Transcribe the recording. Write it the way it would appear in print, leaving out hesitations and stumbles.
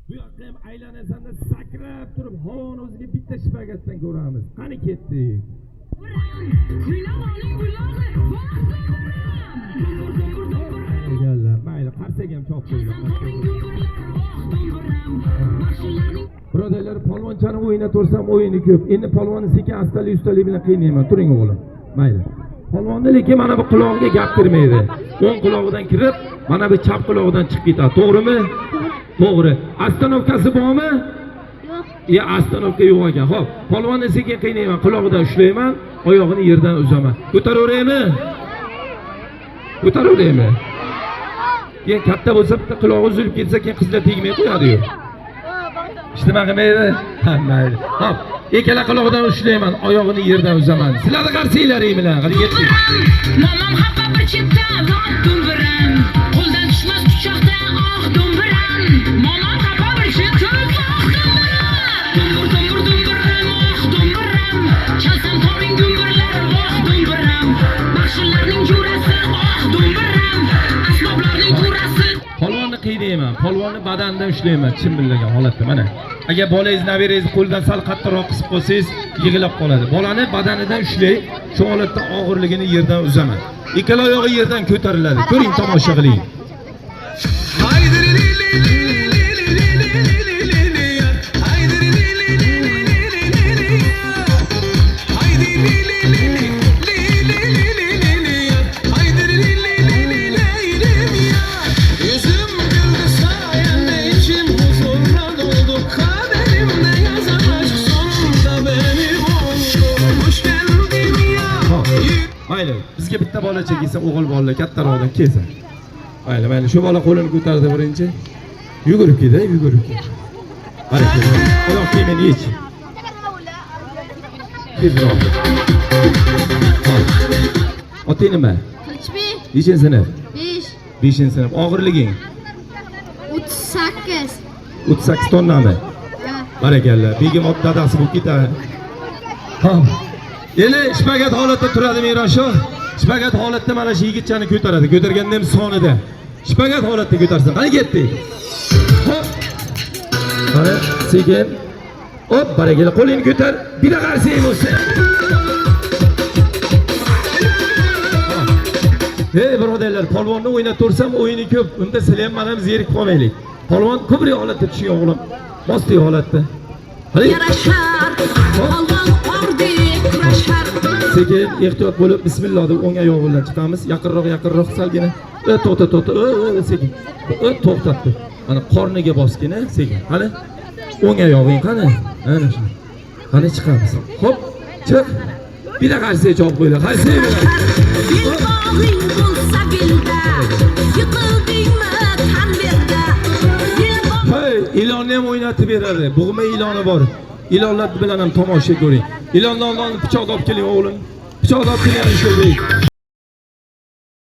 Bu yoqqa ham aylanasan-da sakrab turib havoni o'ziga bitta shpagatdan ko'ramiz. Qani ketdik. Egallar, mayli, qarsak ham chop qo'yinglar. Birodarlar, polvonchani o'yina tursam o'yini ko'p. Endi polvonni sekin astalik bilan qiynayman. Turing o'g'lim. Mayli. Polvonni lekin mana bu qulog'iga gap kirmaydi. O'ng qulog'idan kirib, mana bu chap qulog'idan chiqib ketadi. To'g'rimi? To'g'ri. Astanovkasi bormi? Yo'q. Astanovka yo'q ekan. Xo'p, polvonni sekin qiynayman, qulog'idan ushlayman, oyog'ini yerdan uzaman. Ko'taraveraymi? Ko'taraveraymi? Keyin katta bo'lsa bitta qulog'i uzilib ketsa, keyin qizlar tegmay qo'yadi-yu. Ishtima qilmaydi? Ha, mayli. Xo'p, ikkala qulog'idan ushlayman, oyog'ini yerdan uzaman. Sizlarni qarsinglaring bilan, qani ketdik. Momam xafa bir chetda vaqt dumbiram. Qo'ldan tushmas quchoqda oh dumbiram. Momam xafa bir chetda vaqt dumbiram. Dumbiram oh dumbiram. Chalsam toring dumburlar oh dumbiram. Baxshilarning jurasi oh dumbiram. Asboblarning turasi. Polvonni qiynayman, polvonni badandan ushlayman, chin billagan holatda mana. Agar bolangiz nabirangizni qo'ldan sal qattiqroq qisib qo'ysangiz, yig'ilib qoladi. Bolani badanidan ushlay, shu holatda og'irligini yerdan uzaman. Ikkala oyog'i yerdan ko'tariladi. Ko'ring, tomosha qiling. Mayli, bizga bitta bola chekilsa, o'g'il bolalar kattaroqdan kelsin. Mayli, shu bola qo'lini ko'tardi birinchi. Yugurib keldi, yugurib keldi. Barakalloh. Oyoq kiyimini yech. Tezroq. Oting nima? Qilichbek. Nechinchi sinf? 5. 5-sinf. Og'irliging? 38. 38 tonnami? Ha. Barakalloh. Begim ot dadasi bo'lib ketadi. Ha. Ele shpagat holatda turadi Miroshoh. Shpagat holatda mana shu yigitchani ko'taradi. Ko'targanda ham sonida. Shpagat holatda ko'tarsin. Qani ketdik. Hop. Mana sekin. Hop, barakalloh. Qo'lingni ko'tar. Bir qarsang bo'lsa. Hey birodarlar, polvonni o'ynab tursam o'yini ko'p. Unda sizlar ham mana zerikib qolmaylik. Polvon ko'proq holatda tushgan o'g'lim. Bosdi holatda. Yarashar. Polvon ordek kurashar. Sekin ehtiyot bo'lib bismillah deb o'ng oyoq bilan chiqamiz. Yaqinroq salgina. To'xta. Sekin. To'xtatdi. Mana qorniga bosgina, sekin. Qani? O'ng oyog'ing qani? Mana shu. Qani chiqamiz. Hop, chiq. Bir qarsiga chop qo'ydi. Qarsiga bilan. Bilbog'ing bo'lsa bilda. Yiqildingmi tanberda. Hey, ilonni ham o'ynatib beradi. Bug'ma iloni bor. Ilonlar bilan ham tomosha ko'ring. Ilonni pichoq olib keling o'g'lim. Pichoq olib keling shu.